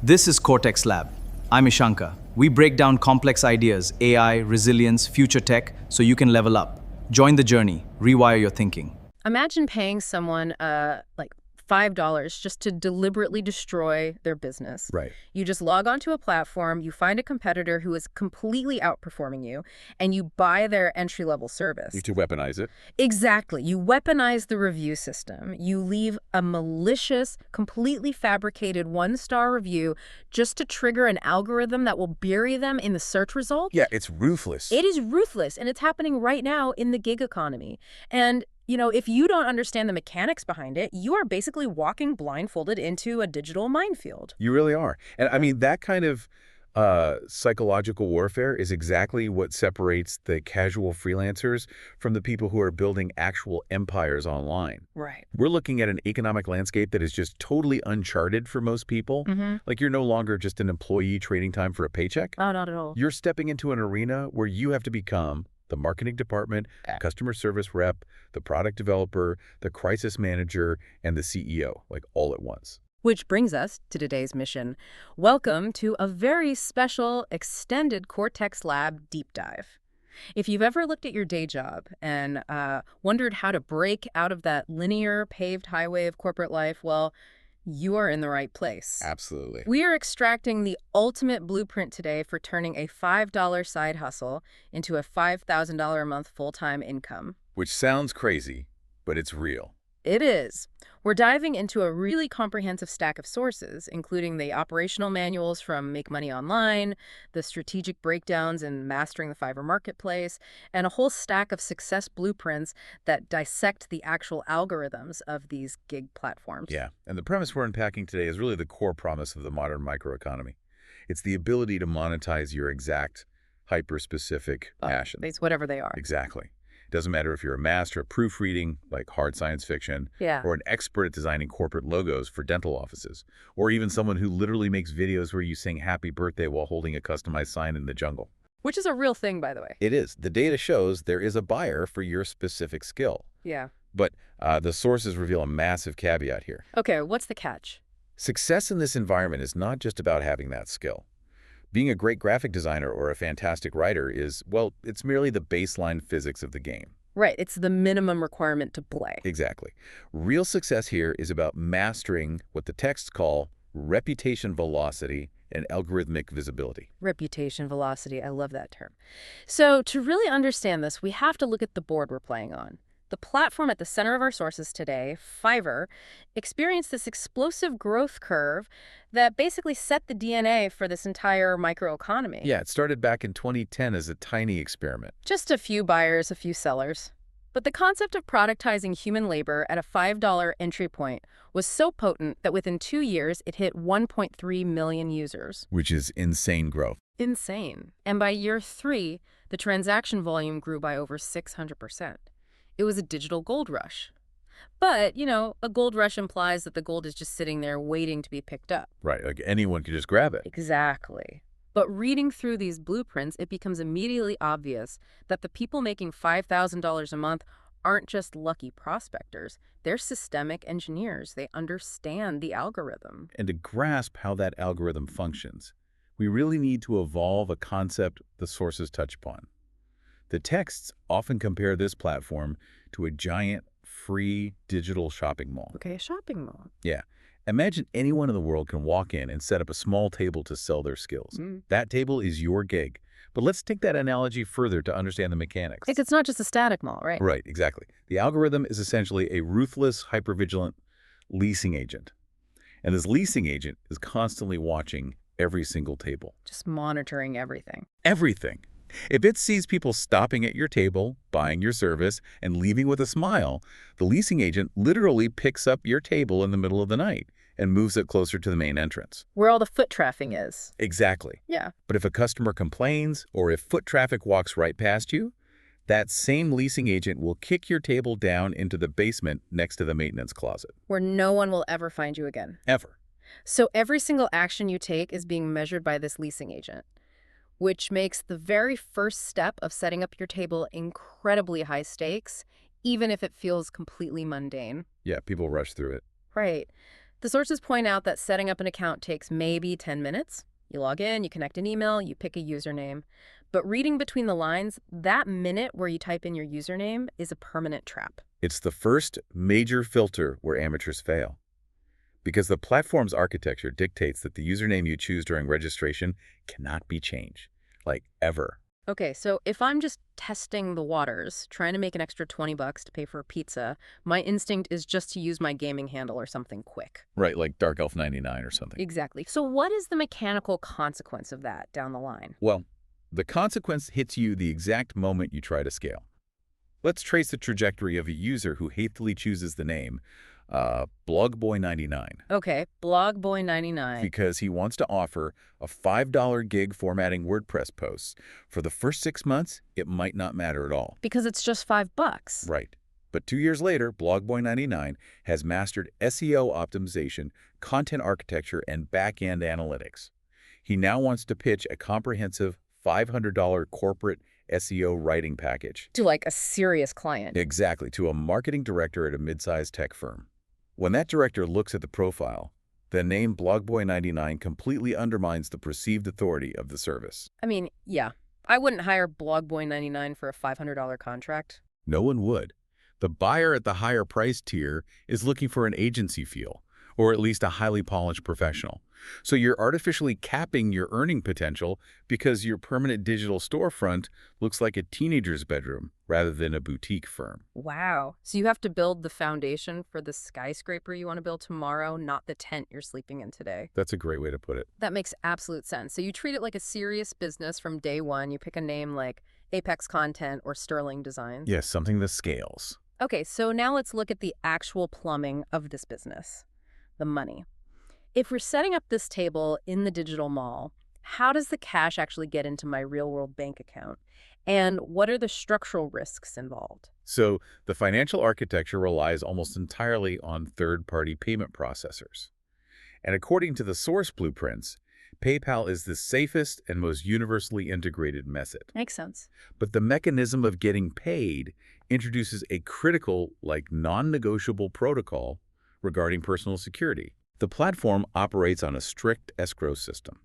This is Cortex Lab. I'm Ishanka. We break down complex ideas, AI, resilience, future tech, so you can level up. Join the journey. Rewire your thinking. Imagine paying someone like $5 just to deliberately destroy their business. Right. You just log onto a platform, you find a competitor who is completely outperforming you, and you buy their entry-level service. To weaponize it. Exactly. You weaponize the review system. You leave a malicious, completely fabricated one-star review just to trigger an algorithm that will bury them in the search results. Yeah, it's ruthless. It is ruthless, and it's happening right now in the gig economy. And if you don't understand the mechanics behind it, you are basically walking blindfolded into a digital minefield. You really are. And I mean, that kind of psychological warfare is exactly what separates the casual freelancers from the people who are building actual empires online. Right. We're looking at an economic landscape that is just totally uncharted for most people. Like, you're no longer just an employee trading time for a paycheck. Oh, not at all. You're stepping into an arena where you have to become the marketing department, customer service rep, the product developer, the crisis manager, and the CEO, like all at once. Which brings us to today's mission. Welcome to a very special extended Cortex Lab deep dive. If you've ever looked at your day job and wondered how to break out of that linear paved highway of corporate life, well, you are in the right place. Absolutely. We are extracting the ultimate blueprint today for turning a $5 side hustle into a $5,000 a month full-time income. Which sounds crazy, but it's real. It is. We're diving into a really comprehensive stack of sources, including the operational manuals from Make Money Online, the strategic breakdowns in Mastering the Fiverr Marketplace, and a whole stack of success blueprints that dissect the actual algorithms of these gig platforms. Yeah, and the premise we're unpacking today is really the core promise of the modern microeconomy. It's the ability to monetize your exact hyper-specific passion. It's whatever they are. Exactly. Doesn't matter if you're a master at proofreading, like hard science fiction, or an expert at designing corporate logos for dental offices, or even someone who literally makes videos where you sing happy birthday while holding a customized sign in the jungle. Which is a real thing, by the way. It is. The data shows there is a buyer for your specific skill. Yeah. But the sources reveal a massive caveat here. Okay, what's the catch? Success in this environment is not just about having that skill. Being a great graphic designer or a fantastic writer is, well, it's merely the baseline physics of the game. Right, it's the minimum requirement to play. Exactly. Real success here is about mastering what the texts call reputation velocity and algorithmic visibility. Reputation velocity, I love that term. So to really understand this, we have to look at the board we're playing on. The platform at the center of our sources today, Fiverr, experienced this explosive growth curve that basically set the DNA for this entire microeconomy. Yeah, it started back in 2010 as a tiny experiment. Just a few buyers, a few sellers. But the concept of productizing human labor at a $5 entry point was so potent that within 2 years, it hit 1.3 million users. Which is insane growth. Insane. And by year 3, the transaction volume grew by over 600%. It was a digital gold rush. But, a gold rush implies that the gold is just sitting there waiting to be picked up. Right, like anyone could just grab it. Exactly. But reading through these blueprints, it becomes immediately obvious that the people making $5,000 a month aren't just lucky prospectors. They're systemic engineers. They understand the algorithm. And to grasp how that algorithm functions, we really need to evolve a concept the sources touch upon. The texts often compare this platform to a giant free digital shopping mall. Okay, a shopping mall. Yeah. Imagine anyone in the world can walk in and set up a small table to sell their skills. That table is your gig. But let's take that analogy further to understand the mechanics. It's not just a static mall, right? Right, exactly. The algorithm is essentially a ruthless, hypervigilant leasing agent. And this leasing agent is constantly watching every single table. Just monitoring everything. Everything. If it sees people stopping at your table, buying your service, and leaving with a smile, the leasing agent literally picks up your table in the middle of the night and moves it closer to the main entrance. Where all the foot traffic is. Exactly. Yeah. But if a customer complains or if foot traffic walks right past you, that same leasing agent will kick your table down into the basement next to the maintenance closet. Where no one will ever find you again. Ever. So every single action you take is being measured by this leasing agent, which makes the very first step of setting up your table incredibly high stakes, even if it feels completely mundane. Yeah, people rush through it. Right. The sources point out that setting up an account takes maybe 10 minutes. You log in, you connect an email, you pick a username. But reading between the lines, that minute where you type in your username is a permanent trap. It's the first major filter where amateurs fail. Because the platform's architecture dictates that the username you choose during registration cannot be changed, like ever. Okay, so if I'm just testing the waters, trying to make an extra $20 to pay for a pizza, my instinct is just to use my gaming handle or something quick. Right, like Dark Elf 99 or something. Exactly. So what is the mechanical consequence of that down the line? Well, the consequence hits you the exact moment you try to scale. Let's trace the trajectory of a user who hastily chooses the name Blogboy99 Okay, Blogboy99. because he wants to offer a $5 gig formatting WordPress posts. For the first 6 months, it might not matter at all. Because it's just $5. Right. But 2 years later, Blogboy99 has mastered SEO optimization, content architecture, and back-end analytics. He now wants to pitch a comprehensive $500 corporate SEO writing package. To like a serious client. Exactly, to a marketing director at a mid-sized tech firm. When that director looks at the profile, the name Blogboy99 completely undermines the perceived authority of the service. I mean, yeah, I wouldn't hire Blogboy99 for a $500 contract. No one would. The buyer at the higher price tier is looking for an agency feel, or at least a highly polished professional. So you're artificially capping your earning potential because your permanent digital storefront looks like a teenager's bedroom rather than a boutique firm. Wow. So you have to build the foundation for the skyscraper you want to build tomorrow, not the tent you're sleeping in today. That's a great way to put it. That makes absolute sense. So you treat it like a serious business from day one. You pick a name like Apex Content or Sterling Designs. Yes, something that scales. Okay, so now let's look at the actual plumbing of this business, the money. If we're setting up this table in the digital mall, how does the cash actually get into my real-world bank account? And what are the structural risks involved? So the financial architecture relies almost entirely on third-party payment processors. And according to the source blueprints, PayPal is the safest and most universally integrated method. Makes sense. But the mechanism of getting paid introduces a critical, non-negotiable protocol regarding personal security. The platform operates on a strict escrow system.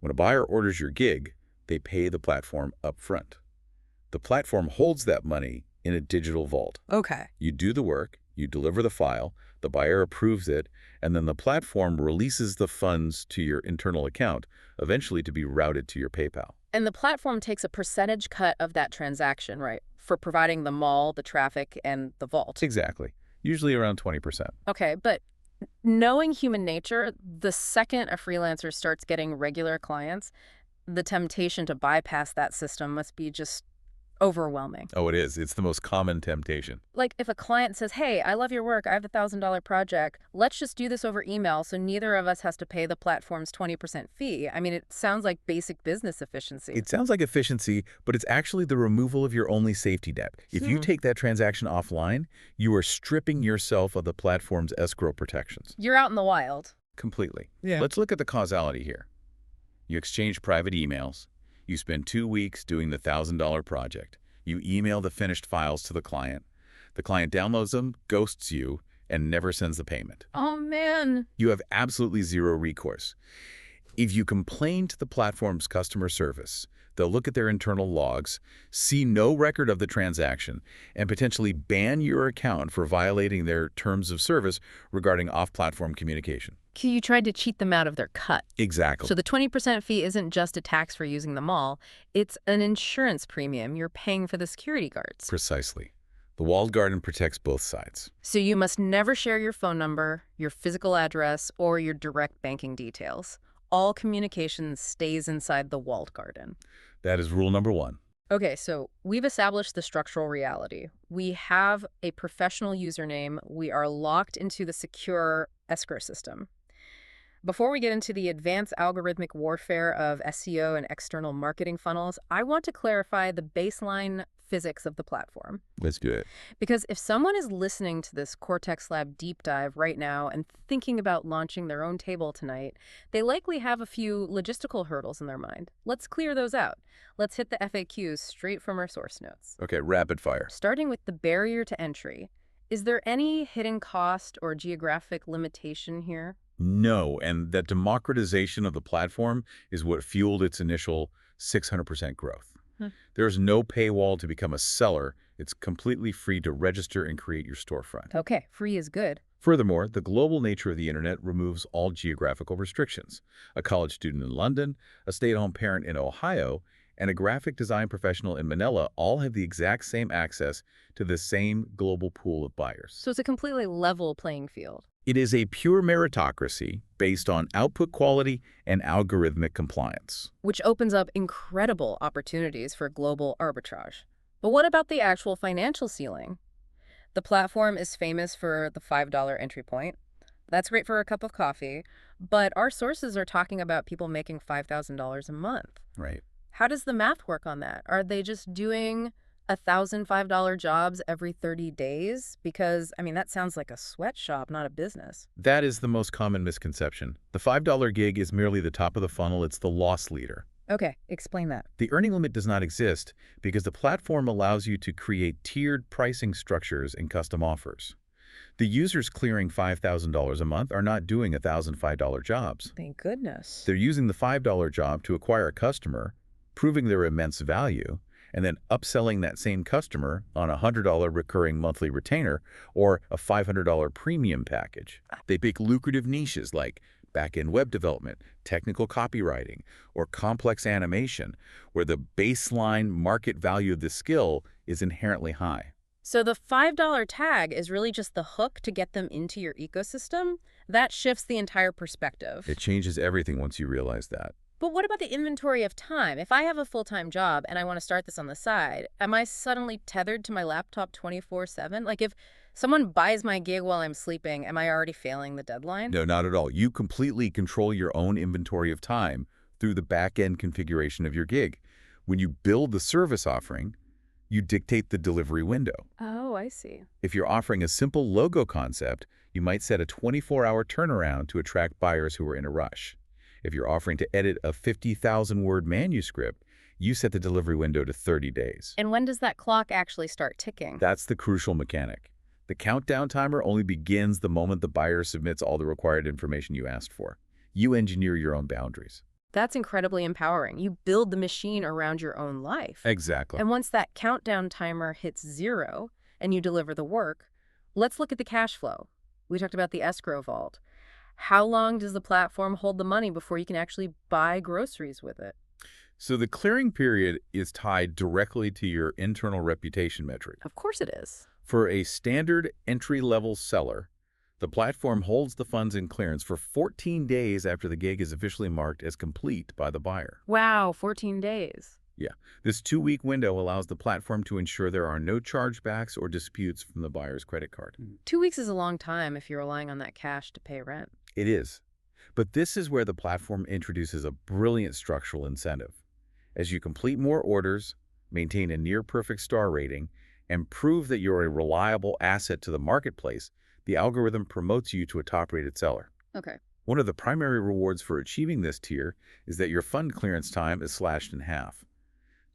When a buyer orders your gig, they pay the platform upfront. The platform holds that money in a digital vault. Okay. You do the work, you deliver the file, the buyer approves it, and then the platform releases the funds to your internal account, eventually to be routed to your PayPal. And the platform takes a percentage cut of that transaction, right, for providing the mall, the traffic, and the vault. Exactly. Usually around 20%. Okay, but knowing human nature, the second a freelancer starts getting regular clients, the temptation to bypass that system must be just overwhelming. Oh, it is. It's the most common temptation. Like if a client says, hey, I love your work, I have a $1,000 project, let's just do this over email so neither of us has to pay the platform's 20% fee. I mean, it sounds like basic business efficiency. It sounds like efficiency, but it's actually the removal of your only safety net. If you take that transaction offline, you are stripping yourself of the platform's escrow protections. You're out in the wild. Completely. Yeah. Let's look at the causality here. You exchange private emails. You spend 2 weeks doing the $1,000 project. You email the finished files to the client. The client downloads them, ghosts you, and never sends the payment. Oh, man. You have absolutely zero recourse. If you complain to the platform's customer service, they'll look at their internal logs, see no record of the transaction, and potentially ban your account for violating their terms of service regarding off-platform communication. You tried to cheat them out of their cut. Exactly. So the 20% fee isn't just a tax for using the mall. It's an insurance premium you're paying for the security guards. Precisely. The walled garden protects both sides. So you must never share your phone number, your physical address, or your direct banking details. All communication stays inside the walled garden. That is rule number 1. Okay, so we've established the structural reality. We have a professional username. We are locked into the secure escrow system. Before we get into the advanced algorithmic warfare of SEO and external marketing funnels, I want to clarify the baseline physics of the platform. Let's do it. Because if someone is listening to this Cortex Lab deep dive right now and thinking about launching their own table tonight, they likely have a few logistical hurdles in their mind. Let's clear those out. Let's hit the FAQs straight from our source notes. Okay, rapid fire. Starting with the barrier to entry. Is there any hidden cost or geographic limitation here? No, and that democratization of the platform is what fueled its initial 600% growth. Hmm. There's no paywall to become a seller. It's completely free to register and create your storefront. Okay, free is good. Furthermore, the global nature of the internet removes all geographical restrictions. A college student in London, a stay-at-home parent in Ohio, and a graphic design professional in Manila all have the exact same access to the same global pool of buyers. So it's a completely level playing field. It is a pure meritocracy based on output quality and algorithmic compliance. Which opens up incredible opportunities for global arbitrage. But what about the actual financial ceiling? The platform is famous for the $5 entry point. That's great for a cup of coffee, but our sources are talking about people making $5,000 a month. Right. How does the math work on that? Are they just doing $1,005 jobs every 30 days? Because, I mean, that sounds like a sweatshop, not a business. That is the most common misconception. The $5 gig is merely the top of the funnel. It's the loss leader. Okay, explain that. The earning limit does not exist because the platform allows you to create tiered pricing structures and custom offers. The users clearing $5,000 a month are not doing $1,005 jobs. Thank goodness. They're using the $5 job to acquire a customer, proving their immense value, and then upselling that same customer on a $100 recurring monthly retainer or a $500 premium package. They pick lucrative niches like back-end web development, technical copywriting, or complex animation, where the baseline market value of the skill is inherently high. So the $5 tag is really just the hook to get them into your ecosystem? That shifts the entire perspective. It changes everything once you realize that. But what about the inventory of time? If I have a full-time job and I want to start this on the side, am I suddenly tethered to my laptop 24/7? Like if someone buys my gig while I'm sleeping, am I already failing the deadline? No, not at all. You completely control your own inventory of time through the back-end configuration of your gig. When you build the service offering, you dictate the delivery window. Oh, I see. If you're offering a simple logo concept, you might set a 24-hour turnaround to attract buyers who are in a rush. If you're offering to edit a 50,000-word manuscript, you set the delivery window to 30 days. And when does that clock actually start ticking? That's the crucial mechanic. The countdown timer only begins the moment the buyer submits all the required information you asked for. You engineer your own boundaries. That's incredibly empowering. You build the machine around your own life. Exactly. And once that countdown timer hits 0 and you deliver the work, let's look at the cash flow. We talked about the escrow vault. How long does the platform hold the money before you can actually buy groceries with it? So the clearing period is tied directly to your internal reputation metric. Of course it is. For a standard entry-level seller, the platform holds the funds in clearance for 14 days after the gig is officially marked as complete by the buyer. Wow, 14 days. Yeah, this 2-week window allows the platform to ensure there are no chargebacks or disputes from the buyer's credit card. 2 weeks is a long time if you're relying on that cash to pay rent. It is. But this is where the platform introduces a brilliant structural incentive. As you complete more orders, maintain a near-perfect star rating, and prove that you're a reliable asset to the marketplace, the algorithm promotes you to a top-rated seller. Okay. One of the primary rewards for achieving this tier is that your fund clearance time is slashed in half.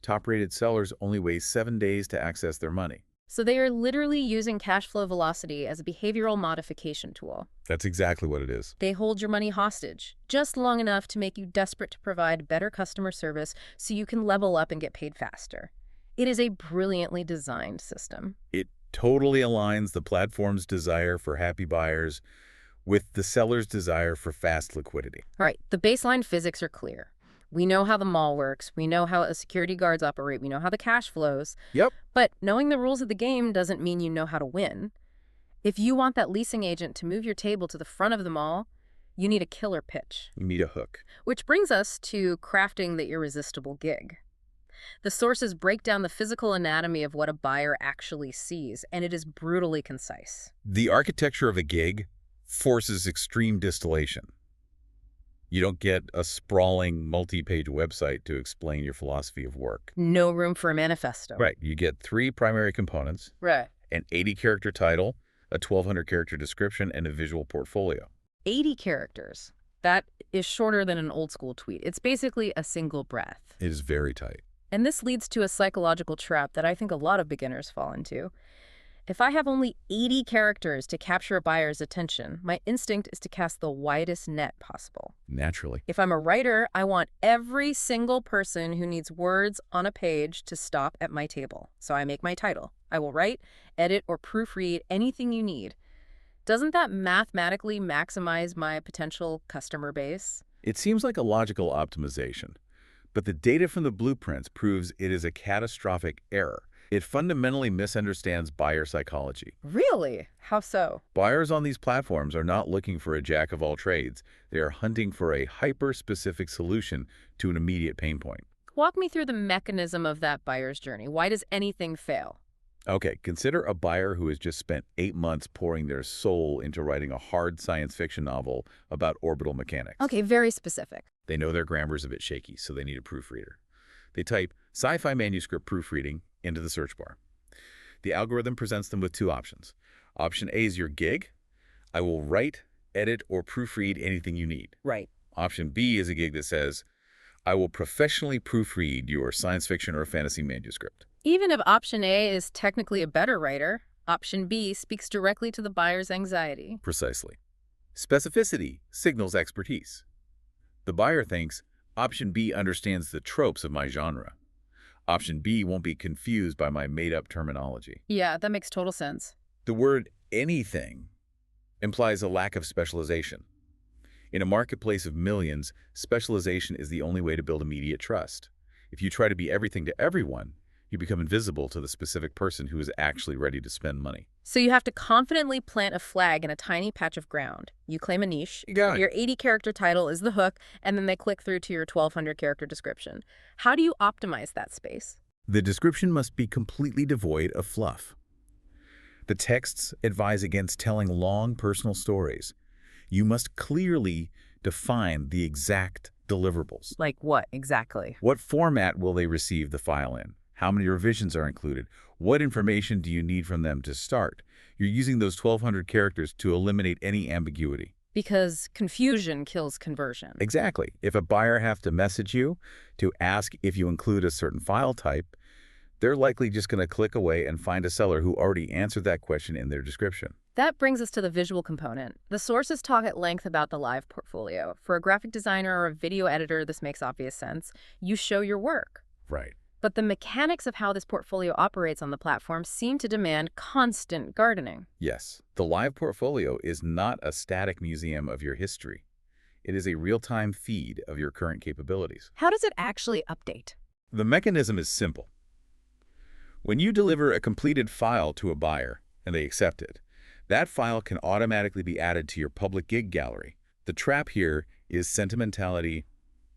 Top-rated sellers only wait 7 days to access their money. So they are literally using cash flow velocity as a behavioral modification tool. That's exactly what it is. They hold your money hostage, just long enough to make you desperate to provide better customer service so you can level up and get paid faster. It is a brilliantly designed system. It totally aligns the platform's desire for happy buyers with the seller's desire for fast liquidity. All right, the baseline physics are clear. We know how the mall works. We know how security guards operate. We know how the cash flows. Yep. But knowing the rules of the game doesn't mean you know how to win. If you want that leasing agent to move your table to the front of the mall, you need a killer pitch. You need a hook. Which brings us to crafting the irresistible gig. The sources break down the physical anatomy of what a buyer actually sees, and it is brutally concise. The architecture of a gig forces extreme distillation. You don't get a sprawling multi-page website to explain your philosophy of work. No room for a manifesto. Right. You get 3 primary components, Right. an 80-character title, a 1,200-character description, and a visual portfolio. 80 characters. That is shorter than an old school tweet. It's basically a single breath. It is very tight. And this leads to a psychological trap that I think a lot of beginners fall into. If I have only 80 characters to capture a buyer's attention, my instinct is to cast the widest net possible. Naturally. If I'm a writer, I want every single person who needs words on a page to stop at my table. So I make my title. I will write, edit, or proofread anything you need. Doesn't that mathematically maximize my potential customer base? It seems like a logical optimization, but the data from the blueprints proves it is a catastrophic error. It fundamentally misunderstands buyer psychology. Really? How so? Buyers on these platforms are not looking for a jack of all trades. They are hunting for a hyper-specific solution to an immediate pain point. Walk me through the mechanism of that buyer's journey. Why does anything fail? Okay, consider a buyer who has just spent 8 months pouring their soul into writing a hard science fiction novel about orbital mechanics. Okay, very specific. They know their grammar is a bit shaky, so they need a proofreader. They type sci-fi manuscript proofreading into the search bar. The algorithm presents them with 2 options. Option A is your gig. I will write, edit, or proofread anything you need. Right. Option B is a gig that says, I will professionally proofread your science fiction or fantasy manuscript. Even if option A is technically a better writer, option B speaks directly to the buyer's anxiety. Precisely. Specificity signals expertise. The buyer thinks, option B understands the tropes of my genre. Option B won't be confused by my made-up terminology. Yeah, that makes total sense. The word anything implies a lack of specialization. In a marketplace of millions, specialization is the only way to build immediate trust. If you try to be everything to everyone, you become invisible to the specific person who is actually ready to spend money. So you have to confidently plant a flag in a tiny patch of ground. You claim a niche. You got it. Your 80-character title is the hook, and then they click through to your 1,200-character description. How do you optimize that space? The description must be completely devoid of fluff. The texts advise against telling long personal stories. You must clearly define the exact deliverables. Like what, exactly? What format will they receive the file in? How many revisions are included? What information do you need from them to start? You're using those 1,200 characters to eliminate any ambiguity. Because confusion kills conversion. Exactly. If a buyer has to message you to ask if you include a certain file type, they're likely just going to click away and find a seller who already answered that question in their description. That brings us to the visual component. The sources talk at length about the live portfolio. For a graphic designer or a video editor, this makes obvious sense. You show your work. Right. But the mechanics of how this portfolio operates on the platform seem to demand constant gardening. Yes. The live portfolio is not a static museum of your history. It is a real-time feed of your current capabilities. How does it actually update? The mechanism is simple. When you deliver a completed file to a buyer and they accept it, that file can automatically be added to your public gig gallery. The trap here is sentimentality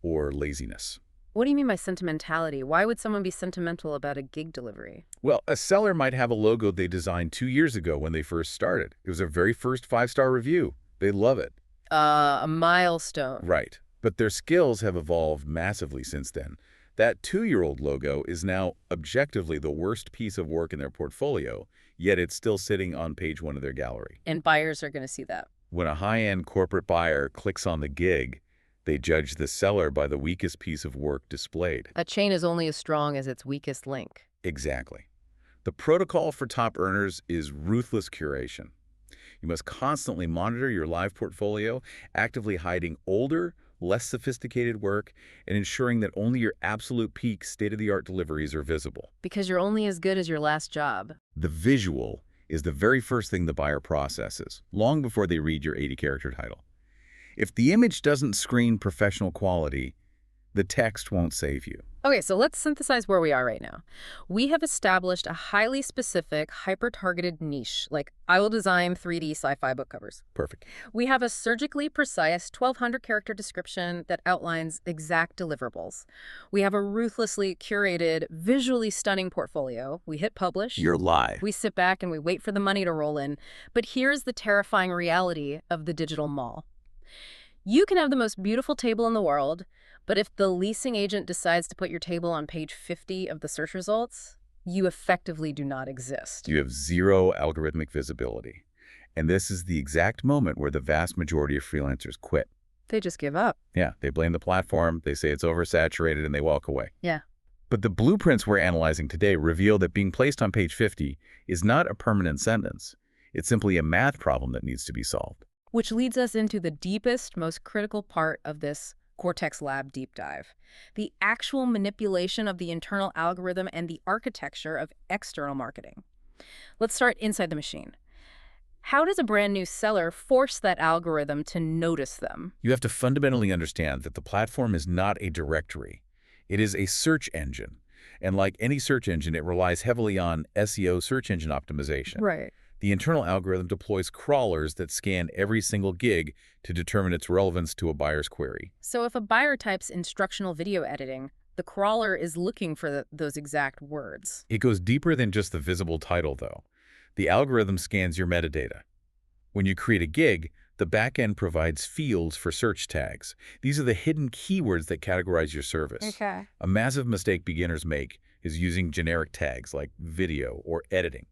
or laziness. What do you mean by sentimentality? Why would someone be sentimental about a gig delivery? Well, a seller might have a logo they designed 2 years ago when they first started. It was their very first 5-star review. They love it. A milestone. Right. But their skills have evolved massively since then. That 2-year-old logo is now objectively the worst piece of work in their portfolio, yet it's still sitting on page 1 of their gallery. And buyers are going to see that. When a high-end corporate buyer clicks on the gig, they judge the seller by the weakest piece of work displayed. A chain is only as strong as its weakest link. Exactly. The protocol for top earners is ruthless curation. You must constantly monitor your live portfolio, actively hiding older, less sophisticated work, and ensuring that only your absolute peak state-of-the-art deliveries are visible. Because you're only as good as your last job. The visual is the very first thing the buyer processes, long before they read your 80-character title. If the image doesn't screen professional quality, the text won't save you. Okay, so let's synthesize where we are right now. We have established a highly specific, hyper-targeted niche, like I will design 3D sci-fi book covers. Perfect. We have a surgically precise 1,200-character description that outlines exact deliverables. We have a ruthlessly curated, visually stunning portfolio. We hit publish. You're live. We sit back and we wait for the money to roll in. But here's the terrifying reality of the digital mall. You can have the most beautiful table in the world, but if the leasing agent decides to put your table on page 50 of the search results, you effectively do not exist. You have zero algorithmic visibility. And this is the exact moment where the vast majority of freelancers quit. They just give up. Yeah, they blame the platform, they say it's oversaturated, and they walk away. Yeah. But the blueprints we're analyzing today reveal that being placed on page 50 is not a permanent sentence. It's simply a math problem that needs to be solved. Which leads us into the deepest, most critical part of this Cortex Lab deep dive, the actual manipulation of the internal algorithm and the architecture of external marketing. Let's start inside the machine. How does a brand new seller force that algorithm to notice them? You have to fundamentally understand that the platform is not a directory. It is a search engine. And like any search engine, it relies heavily on SEO, search engine optimization. Right. The internal algorithm deploys crawlers that scan every single gig to determine its relevance to a buyer's query. So if a buyer types instructional video editing, the crawler is looking for those exact words. It goes deeper than just the visible title, though. The algorithm scans your metadata. When you create a gig, the backend provides fields for search tags. These are the hidden keywords that categorize your service. Okay. A massive mistake beginners make is using generic tags like video or editing.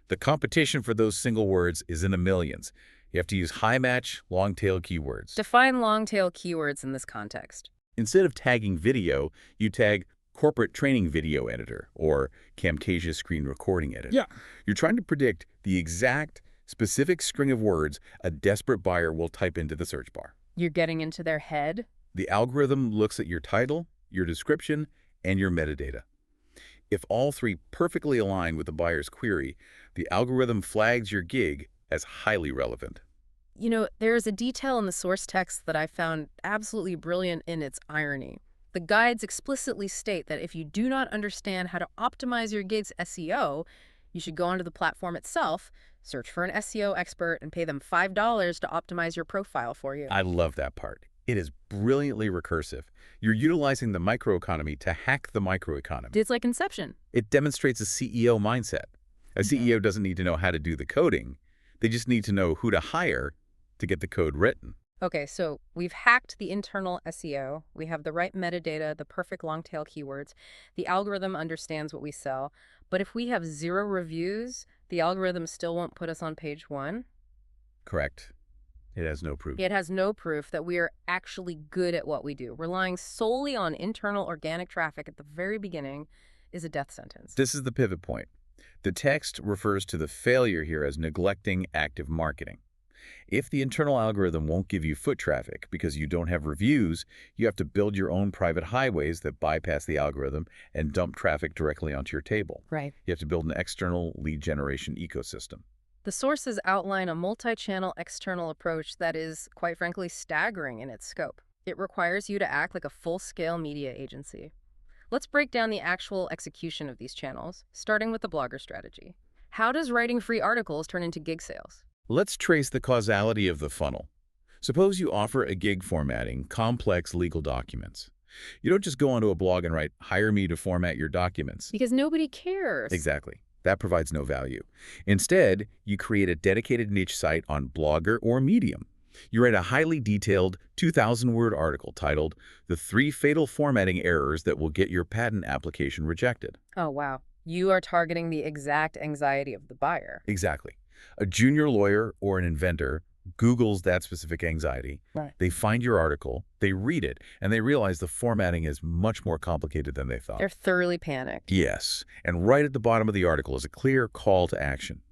The competition for those single words is in the millions. You have to use high-match, long-tail keywords. Define long-tail keywords in this context. Instead of tagging video, you tag corporate training video editor or Camtasia screen recording editor. Yeah. You're trying to predict the exact, specific string of words a desperate buyer will type into the search bar. You're getting into their head? The algorithm looks at your title, your description, and your metadata. If all three perfectly align with the buyer's query, the algorithm flags your gig as highly relevant. You know, there is a detail in the source text that I found absolutely brilliant in its irony. The guides explicitly state that if you do not understand how to optimize your gig's SEO, you should go onto the platform itself, search for an SEO expert, and pay them $5 to optimize your profile for you. I love that part. It is brilliantly recursive. You're utilizing the microeconomy to hack the microeconomy. It's like Inception. It demonstrates a CEO mindset. A CEO doesn't need to know how to do the coding. They just need to know who to hire to get the code written. Okay, so we've hacked the internal SEO. We have the right metadata, the perfect long-tail keywords. The algorithm understands what we sell. But if we have 0 reviews, the algorithm still won't put us on page 1? Correct. It has no proof. It has no proof that we are actually good at what we do. Relying solely on internal organic traffic at the very beginning is a death sentence. This is the pivot point. The text refers to the failure here as neglecting active marketing. If the internal algorithm won't give you foot traffic because you don't have reviews, you have to build your own private highways that bypass the algorithm and dump traffic directly onto your table. Right. You have to build an external lead generation ecosystem. The sources outline a multi-channel external approach that is, quite frankly, staggering in its scope. It requires you to act like a full-scale media agency. Let's break down the actual execution of these channels, starting with the blogger strategy. How does writing free articles turn into gig sales? Let's trace the causality of the funnel. Suppose you offer a gig formatting complex legal documents. You don't just go onto a blog and write, "Hire me to format your documents." Because nobody cares. Exactly. That provides no value. Instead, you create a dedicated niche site on Blogger or Medium. You write a highly detailed 2,000-word article titled, "The 3 Fatal Formatting Errors That Will Get Your Patent Application Rejected." Oh, wow. You are targeting the exact anxiety of the buyer. Exactly. A junior lawyer or an inventor Googles that specific anxiety. Right. They find your article, they read it, and they realize the formatting is much more complicated than they thought. They're thoroughly panicked. Yes, and right at the bottom of the article is a clear call to action.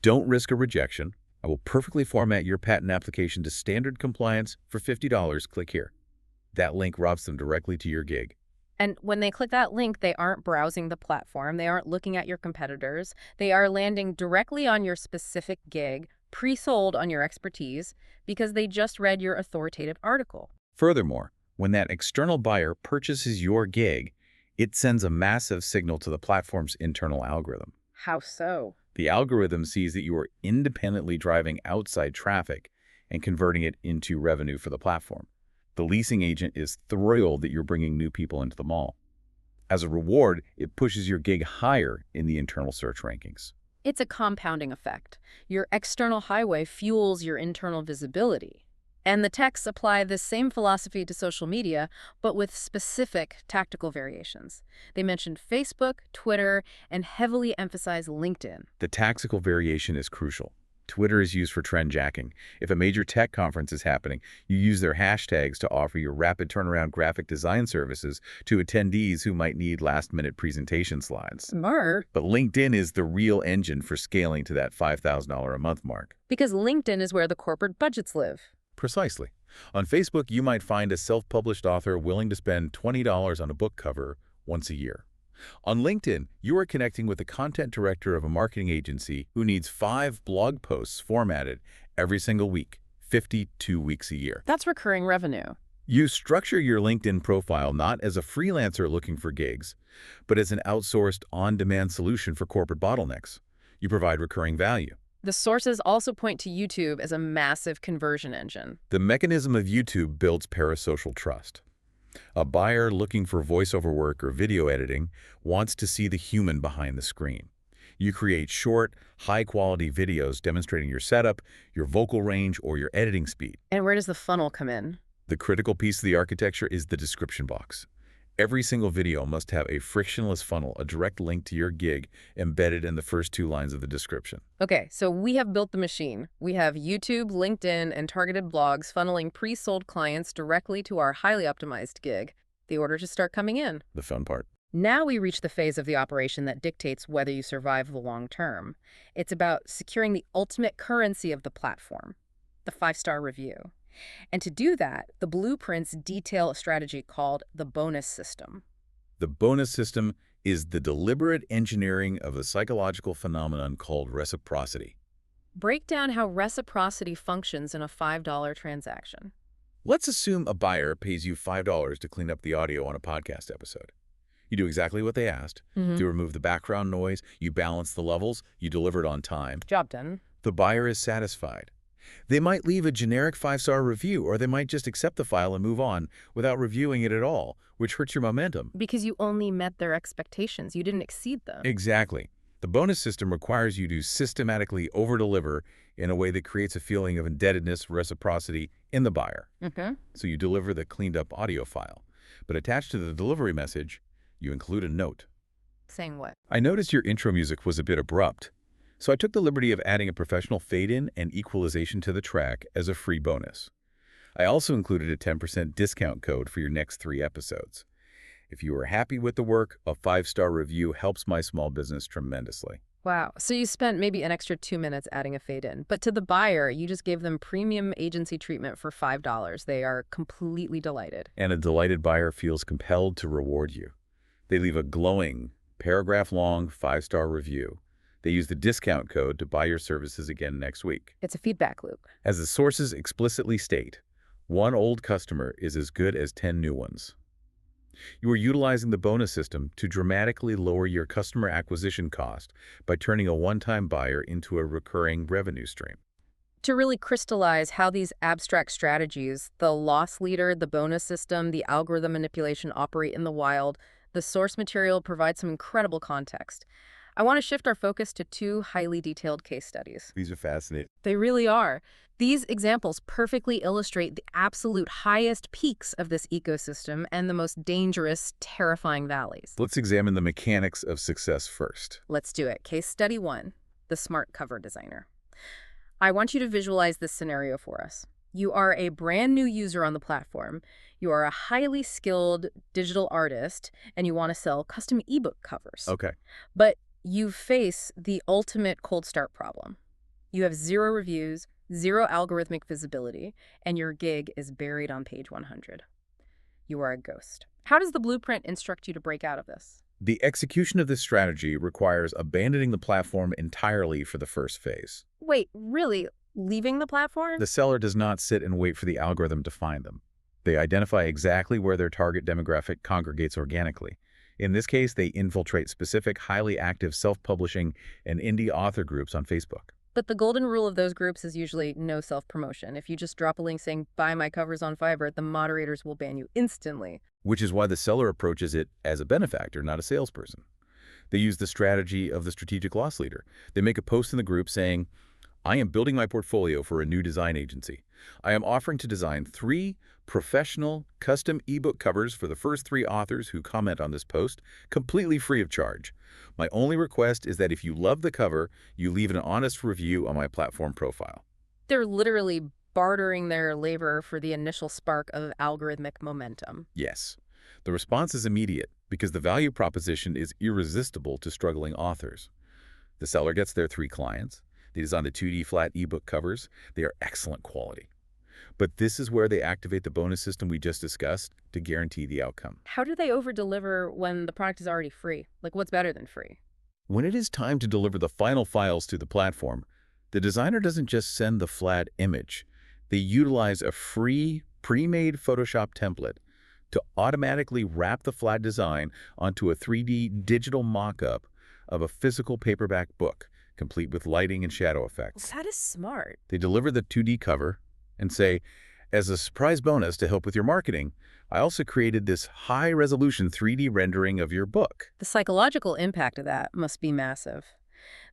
Don't risk a rejection. I will perfectly format your patent application to standard compliance for $50. Click here. That link routes them directly to your gig. And when they click that link, they aren't browsing the platform. They aren't looking at your competitors. They are landing directly on your specific gig, pre-sold on your expertise, because they just read your authoritative article. Furthermore, when that external buyer purchases your gig, it sends a massive signal to the platform's internal algorithm. How so? The algorithm sees that you are independently driving outside traffic and converting it into revenue for the platform. The leasing agent is thrilled that you're bringing new people into the mall. As a reward, it pushes your gig higher in the internal search rankings. It's a compounding effect. Your external highway fuels your internal visibility. And the texts apply this same philosophy to social media, but with specific tactical variations. They mentioned Facebook, Twitter, and heavily emphasize LinkedIn. The tactical variation is crucial. Twitter is used for trend jacking. If a major tech conference is happening, you use their hashtags to offer your rapid turnaround graphic design services to attendees who might need last-minute presentation slides. Smart. But LinkedIn is the real engine for scaling to that $5,000 a month mark. Because LinkedIn is where the corporate budgets live. Precisely. On Facebook, you might find a self-published author willing to spend $20 on a book cover once a year. On LinkedIn, you are connecting with the content director of a marketing agency who needs 5 blog posts formatted every single week, 52 weeks a year. That's recurring revenue. You structure your LinkedIn profile not as a freelancer looking for gigs, but as an outsourced, on-demand solution for corporate bottlenecks. You provide recurring value. The sources also point to YouTube as a massive conversion engine. The mechanism of YouTube builds parasocial trust. A buyer looking for voiceover work or video editing wants to see the human behind the screen. You create short, high-quality videos demonstrating your setup, your vocal range, or your editing speed. And where does the funnel come in? The critical piece of the architecture is the description box. Every single video must have a frictionless funnel, a direct link to your gig, embedded in the first 2 lines of the description. Okay, so we have built the machine. We have YouTube, LinkedIn, and targeted blogs funneling pre-sold clients directly to our highly optimized gig. The order to start coming in. The fun part. Now we reach the phase of the operation that dictates whether you survive the long term. It's about securing the ultimate currency of the platform, the 5-star review. And to do that, the blueprints detail a strategy called the bonus system. The bonus system is the deliberate engineering of a psychological phenomenon called reciprocity. Break down how reciprocity functions in a $5 transaction. Let's assume a buyer pays you $5 to clean up the audio on a podcast episode. You do exactly what they asked. You remove the background noise, you balance the levels, you deliver it on time. Job done. The buyer is satisfied. They might leave a generic 5-star review, or they might just accept the file and move on without reviewing it at all, which hurts your momentum. Because you only met their expectations. You didn't exceed them. Exactly. The bonus system requires you to systematically over-deliver in a way that creates a feeling of indebtedness, reciprocity in the buyer. So you deliver the cleaned-up audio file. But attached to the delivery message, you include a note. Saying what? I noticed your intro music was a bit abrupt, so I took the liberty of adding a professional fade-in and equalization to the track as a free bonus. I also included a 10% discount code for your next 3 episodes. If you are happy with the work, a 5-star review helps my small business tremendously. Wow. So you spent maybe an extra 2 minutes adding a fade-in. But to the buyer, you just gave them premium agency treatment for $5. They are completely delighted. And a delighted buyer feels compelled to reward you. They leave a glowing, paragraph-long 5-star review. They use the discount code to buy your services again next week. It's a feedback loop. As the sources explicitly state, 1 old customer is as good as 10 new ones. You are utilizing the bonus system to dramatically lower your customer acquisition cost by turning a one-time buyer into a recurring revenue stream. To really crystallize how these abstract strategies, the loss leader, the bonus system, the algorithm manipulation operate in the wild, the source material provides some incredible context. I want to shift our focus to 2 highly detailed case studies. These are fascinating. They really are. These examples perfectly illustrate the absolute highest peaks of this ecosystem and the most dangerous, terrifying valleys. Let's examine the mechanics of success first. Let's do it. Case study 1, the smart cover designer. I want you to visualize this scenario for us. You are a brand new user on the platform. You are a highly skilled digital artist, and you want to sell custom ebook covers. Okay. But you face the ultimate cold start problem. You have 0 reviews, 0 algorithmic visibility, and your gig is buried on page 100. You are a ghost. How does the blueprint instruct you to break out of this? The execution of this strategy requires abandoning the platform entirely for the first phase. Wait, really? Leaving the platform? The seller does not sit and wait for the algorithm to find them. They identify exactly where their target demographic congregates organically. In this case, they infiltrate specific, highly active self-publishing and indie author groups on Facebook. But the golden rule of those groups is usually no self-promotion. If you just drop a link saying, buy my covers on Fiverr, the moderators will ban you instantly. Which is why the seller approaches it as a benefactor, not a salesperson. They use the strategy of the strategic loss leader. They make a post in the group saying, I am building my portfolio for a new design agency. I am offering to design 3 professional, custom ebook covers for the first 3 authors who comment on this post, completely free of charge. My only request is that if you love the cover, you leave an honest review on my platform profile. They're literally bartering their labor for the initial spark of algorithmic momentum. Yes. The response is immediate because the value proposition is irresistible to struggling authors. The seller gets their 3 clients. They design the 2D flat ebook covers. They are excellent quality. But this is where they activate the bonus system we just discussed to guarantee the outcome. How do they over-deliver when the product is already free? Like, what's better than free? When it is time to deliver the final files to the platform, the designer doesn't just send the flat image. They utilize a free, pre-made Photoshop template to automatically wrap the flat design onto a 3D digital mock-up of a physical paperback book, complete with lighting and shadow effects. That is smart. They deliver the 2D cover and say, as a surprise bonus to help with your marketing, I also created this high-resolution 3D rendering of your book. The psychological impact of that must be massive.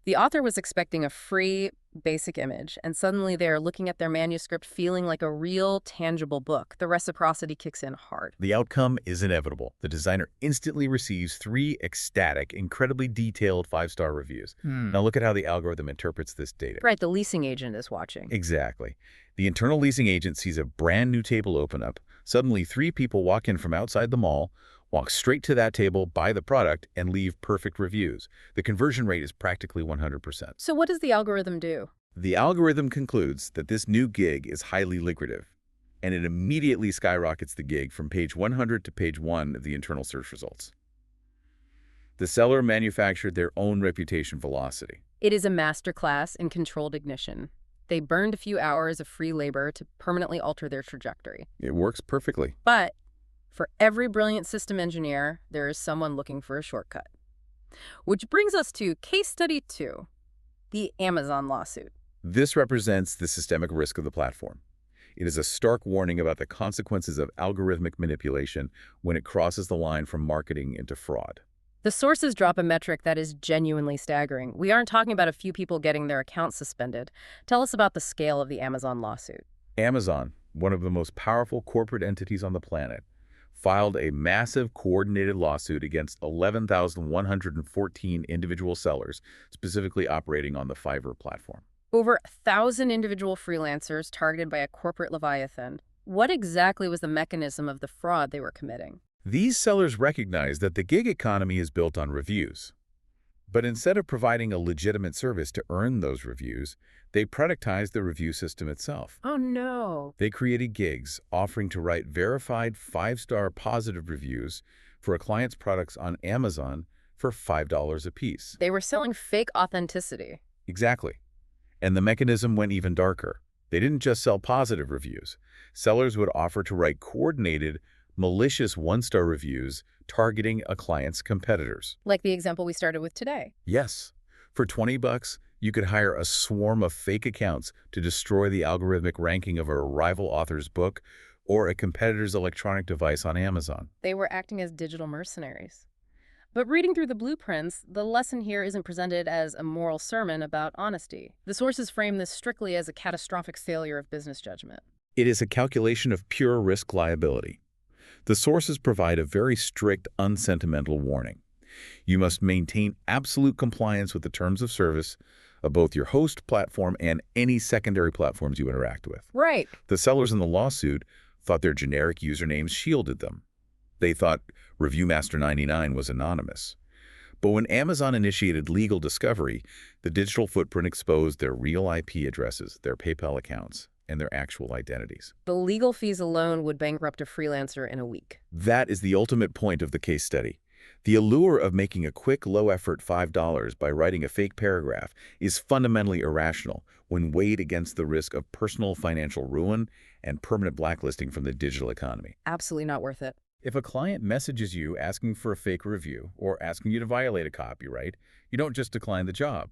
The author was expecting a free, basic image, and suddenly they're looking at their manuscript feeling like a real, tangible book. The reciprocity kicks in hard. The outcome is inevitable. The designer instantly receives 3 ecstatic, incredibly detailed 5-star reviews. Now look at how the algorithm interprets this data. Right, the leasing agent is watching. Exactly. The internal leasing agent sees a brand new table open up. Suddenly, 3 people walk in from outside the mall, walk straight to that table, buy the product, and leave perfect reviews. The conversion rate is practically 100%. So what does the algorithm do? The algorithm concludes that this new gig is highly lucrative, and it immediately skyrockets the gig from page 100 to page 1 of the internal search results. The seller manufactured their own reputation velocity. It is a masterclass in controlled ignition. They burned a few hours of free labor to permanently alter their trajectory. It works perfectly. But for every brilliant system engineer, there is someone looking for a shortcut. Which brings us to case study 2, the Amazon lawsuit. This represents the systemic risk of the platform. It is a stark warning about the consequences of algorithmic manipulation when it crosses the line from marketing into fraud. The sources drop a metric that is genuinely staggering. We aren't talking about a few people getting their accounts suspended. Tell us about the scale of the Amazon lawsuit. Amazon, one of the most powerful corporate entities on the planet, filed a massive coordinated lawsuit against 11,114 individual sellers, specifically operating on the Fiverr platform. Over 1,000 individual freelancers targeted by a corporate leviathan. What exactly was the mechanism of the fraud they were committing? These sellers recognize that the gig economy is built on reviews. But instead of providing a legitimate service to earn those reviews, they productized the review system itself. Oh no. They created gigs offering to write verified 5-star positive reviews for a client's products on Amazon for $5 a piece. They were selling fake authenticity. Exactly. And the mechanism went even darker. They didn't just sell positive reviews. Sellers would offer to write coordinated, malicious 1-star reviews targeting a client's competitors. Like the example we started with today. Yes. For $20, you could hire a swarm of fake accounts to destroy the algorithmic ranking of a rival author's book or a competitor's electronic device on Amazon. They were acting as digital mercenaries. But reading through the blueprints, the lesson here isn't presented as a moral sermon about honesty. The sources frame this strictly as a catastrophic failure of business judgment. It is a calculation of pure risk liability. The sources provide a very strict, unsentimental warning. You must maintain absolute compliance with the terms of service of both your host platform and any secondary platforms you interact with. Right. The sellers in the lawsuit thought their generic usernames shielded them. They thought ReviewMaster99 was anonymous. But when Amazon initiated legal discovery, the digital footprint exposed their real IP addresses, their PayPal accounts, and their actual identities. The legal fees alone would bankrupt a freelancer in a week. That is the ultimate point of the case study. The allure of making a quick, low-effort $5 by writing a fake paragraph is fundamentally irrational when weighed against the risk of personal financial ruin and permanent blacklisting from the digital economy. Absolutely not worth it. If a client messages you asking for a fake review or asking you to violate a copyright, you don't just decline the job.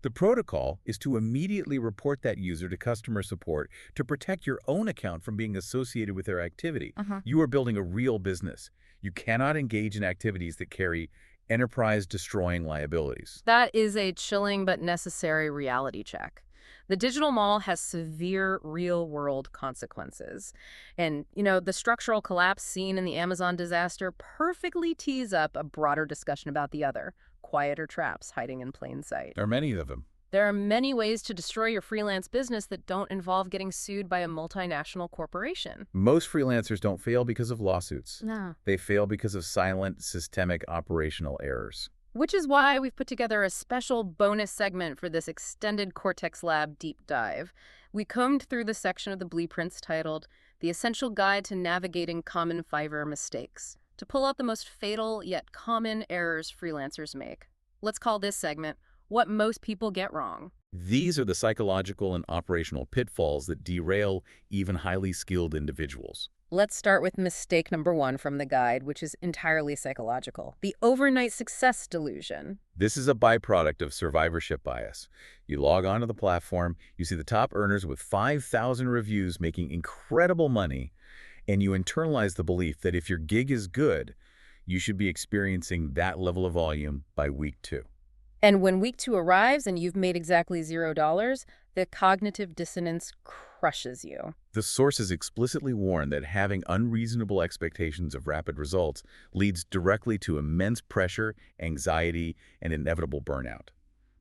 The protocol is to immediately report that user to customer support to protect your own account from being associated with their activity. You are building a real business. You cannot engage in activities that carry enterprise-destroying liabilities. That is a chilling but necessary reality check. The digital mall has severe real-world consequences. And, the structural collapse seen in the Amazon disaster perfectly tees up a broader discussion about the other, quieter traps hiding in plain sight. There are many of them. There are many ways to destroy your freelance business that don't involve getting sued by a multinational corporation. Most freelancers don't fail because of lawsuits. No. They fail because of silent, systemic operational errors. Which is why we've put together a special bonus segment for this extended Cortex Lab deep dive. We combed through the section of the blueprints titled The Essential Guide to Navigating Common Fiverr Mistakes, to pull out the most fatal yet common errors freelancers make. Let's call this segment What Most People Get Wrong. These are the psychological and operational pitfalls that derail even highly skilled individuals. Let's start with mistake number 1 from the guide, which is entirely psychological. The overnight success delusion. This is a byproduct of survivorship bias. You log onto the platform, you see the top earners with 5,000 reviews making incredible money, and you internalize the belief that if your gig is good, you should be experiencing that level of volume by week 2. And when week 2 arrives and you've made exactly $0, the cognitive dissonance crushes you. The sources explicitly warn that having unreasonable expectations of rapid results leads directly to immense pressure, anxiety, and inevitable burnout.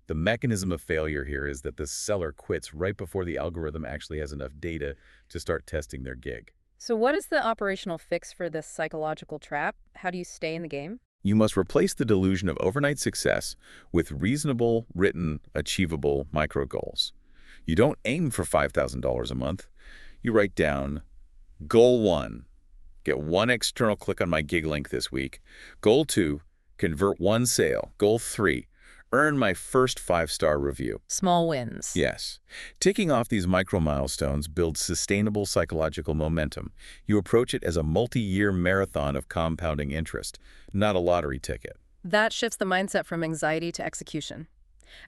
The mechanism of failure here is that the seller quits right before the algorithm actually has enough data to start testing their gig. So what is the operational fix for this psychological trap? How do you stay in the game? You must replace the delusion of overnight success with reasonable, written, achievable micro goals. You don't aim for $5,000 a month. You write down, Goal 1, get 1 external click on my gig link this week. Goal 2, convert 1 sale. Goal 3, earn my first 5-star review. Small wins. Yes. Ticking off these micro milestones builds sustainable psychological momentum. You approach it as a multi-year marathon of compounding interest, not a lottery ticket. That shifts the mindset from anxiety to execution.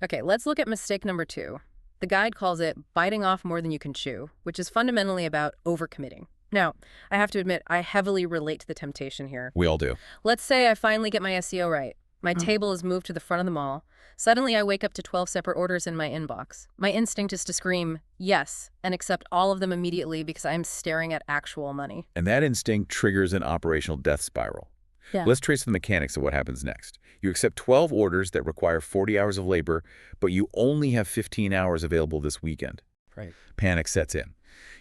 Okay, let's look at mistake number 2. The guide calls it biting off more than you can chew, which is fundamentally about overcommitting. Now, I have to admit, I heavily relate to the temptation here. We all do. Let's say I finally get my SEO right. My table is moved to the front of the mall. Suddenly, I wake up to 12 separate orders in my inbox. My instinct is to scream, yes, and accept all of them immediately because I'm staring at actual money. And that instinct triggers an operational death spiral. Yeah. Let's trace the mechanics of what happens next. You accept 12 orders that require 40 hours of labor, but you only have 15 hours available this weekend. Right. Panic sets in.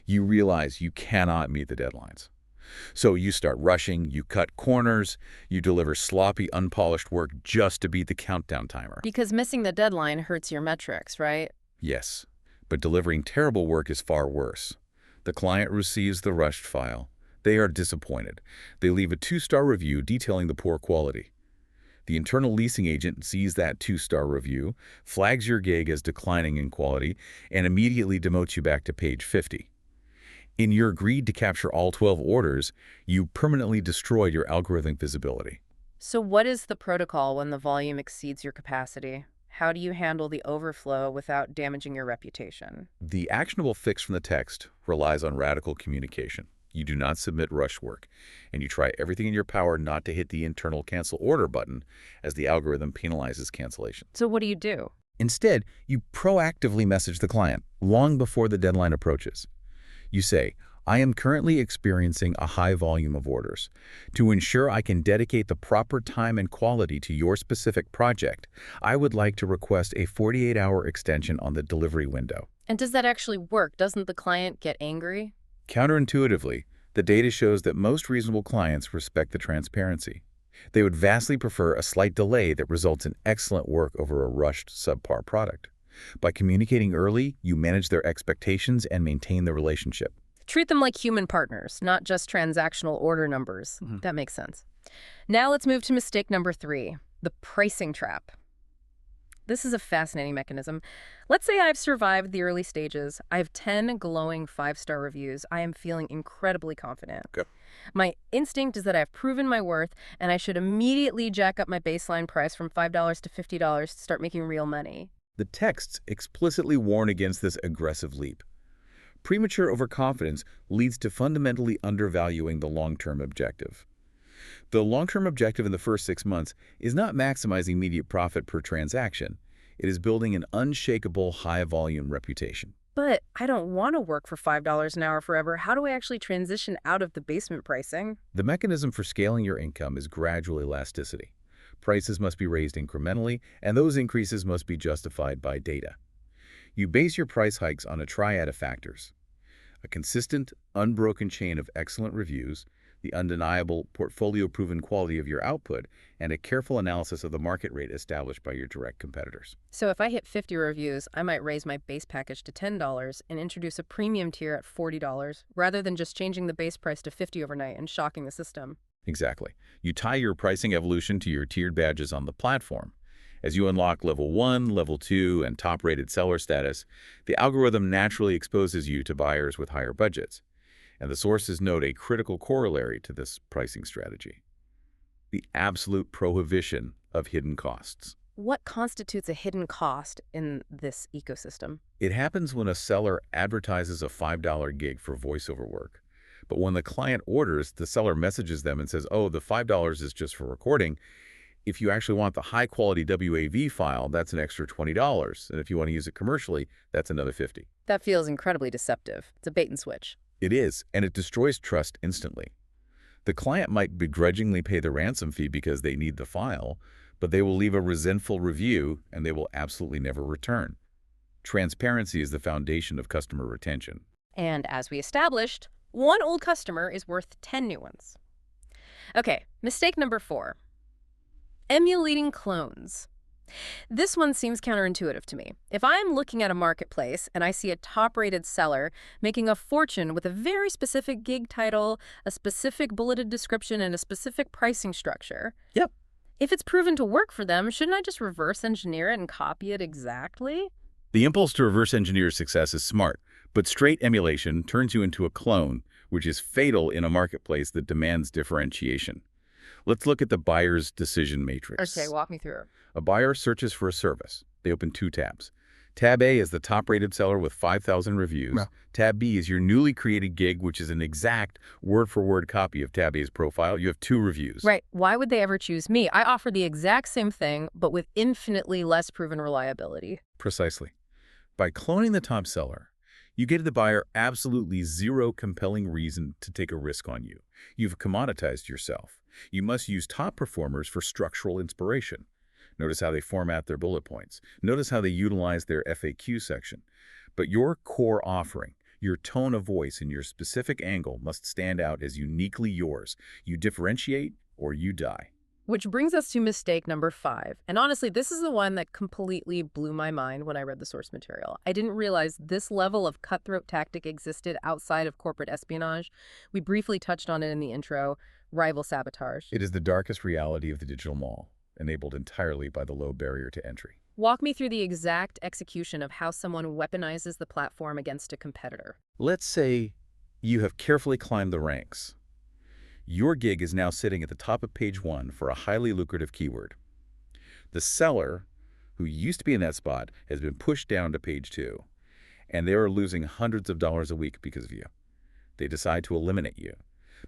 You realize you cannot meet the deadlines. So you start rushing, you cut corners, you deliver sloppy, unpolished work just to beat the countdown timer. Because missing the deadline hurts your metrics, right? Yes, but delivering terrible work is far worse. The client receives the rushed file. They are disappointed. They leave a 2-star review detailing the poor quality. The internal leasing agent sees that 2-star review, flags your gig as declining in quality, and immediately demotes you back to page 50. In your greed to capture all 12 orders, you permanently destroyed your algorithmic visibility. So what is the protocol when the volume exceeds your capacity? How do you handle the overflow without damaging your reputation? The actionable fix from the text relies on radical communication. You do not submit rush work, and you try everything in your power not to hit the internal cancel order button as the algorithm penalizes cancellation. So what do you do? Instead, you proactively message the client long before the deadline approaches. You say, I am currently experiencing a high volume of orders. To ensure I can dedicate the proper time and quality to your specific project, I would like to request a 48-hour extension on the delivery window. And does that actually work? Doesn't the client get angry? Counterintuitively, the data shows that most reasonable clients respect the transparency. They would vastly prefer a slight delay that results in excellent work over a rushed, subpar product. By communicating early, you manage their expectations and maintain the relationship. Treat them like human partners, not just transactional order numbers. That makes sense. Now let's move to mistake number 3, the pricing trap. This is a fascinating mechanism. Let's say I've survived the early stages. I have 10 glowing 5-star reviews. I am feeling incredibly confident. Okay. My instinct is that I've proven my worth, and I should immediately jack up my baseline price from $5 to $50 to start making real money. The texts explicitly warn against this aggressive leap. Premature overconfidence leads to fundamentally undervaluing the long-term objective. The long-term objective in the first 6 months is not maximizing immediate profit per transaction. It is building an unshakable high-volume reputation. But I don't want to work for $5 an hour forever. How do I actually transition out of the basement pricing? The mechanism for scaling your income is gradual elasticity. Prices must be raised incrementally, and those increases must be justified by data. You base your price hikes on a triad of factors: a consistent, unbroken chain of excellent reviews, the undeniable portfolio-proven quality of your output, and a careful analysis of the market rate established by your direct competitors. So if I hit 50 reviews, I might raise my base package to $10 and introduce a premium tier at $40, rather than just changing the base price to $50 overnight and shocking the system. Exactly. You tie your pricing evolution to your tiered badges on the platform. As you unlock level 1, level 2, and top-rated seller status, the algorithm naturally exposes you to buyers with higher budgets. And the sources note a critical corollary to this pricing strategy: the absolute prohibition of hidden costs. What constitutes a hidden cost in this ecosystem? It happens when a seller advertises a $5 gig for voiceover work. But when the client orders, the seller messages them and says, oh, the $5 is just for recording. If you actually want the high-quality WAV file, that's an extra $20. And if you want to use it commercially, that's another $50. That feels incredibly deceptive. It's a bait and switch. It is, and it destroys trust instantly. The client might begrudgingly pay the ransom fee because they need the file, but they will leave a resentful review and they will absolutely never return. Transparency is the foundation of customer retention. And as we established, one old customer is worth 10 new ones. Okay, mistake number 4. Emulating clones. This one seems counterintuitive to me. If I'm looking at a marketplace and I see a top-rated seller making a fortune with a very specific gig title, a specific bulleted description, and a specific pricing structure, Yep. if it's proven to work for them, shouldn't I just reverse engineer it and copy it exactly? The impulse to reverse engineer success is smart, but straight emulation turns you into a clone, which is fatal in a marketplace that demands differentiation. Let's look at the buyer's decision matrix. Okay, walk me through it. A buyer searches for a service. They open 2 tabs. Tab A is the top-rated seller with 5,000 reviews. Yeah. Tab B is your newly created gig, which is an exact word-for-word copy of Tab A's profile. You have 2 reviews. Right. Why would they ever choose me? I offer the exact same thing, but with infinitely less proven reliability. Precisely. By cloning the top seller, you give the buyer absolutely zero compelling reason to take a risk on you. You've commoditized yourself. You must use top performers for structural inspiration. Notice how they format their bullet points. Notice how they utilize their FAQ section. But your core offering, your tone of voice, and your specific angle must stand out as uniquely yours. You differentiate or you die. Which brings us to mistake number 5. And honestly, this is the one that completely blew my mind when I read the source material. I didn't realize this level of cutthroat tactic existed outside of corporate espionage. We briefly touched on it in the intro: rival sabotage. It is the darkest reality of the digital mall, enabled entirely by the low barrier to entry. Walk me through the exact execution of how someone weaponizes the platform against a competitor. Let's say you have carefully climbed the ranks. Your gig is now sitting at the top of page 1 for a highly lucrative keyword. The seller, who used to be in that spot, has been pushed down to page 2, and they are losing hundreds of dollars a week because of you. They decide to eliminate you.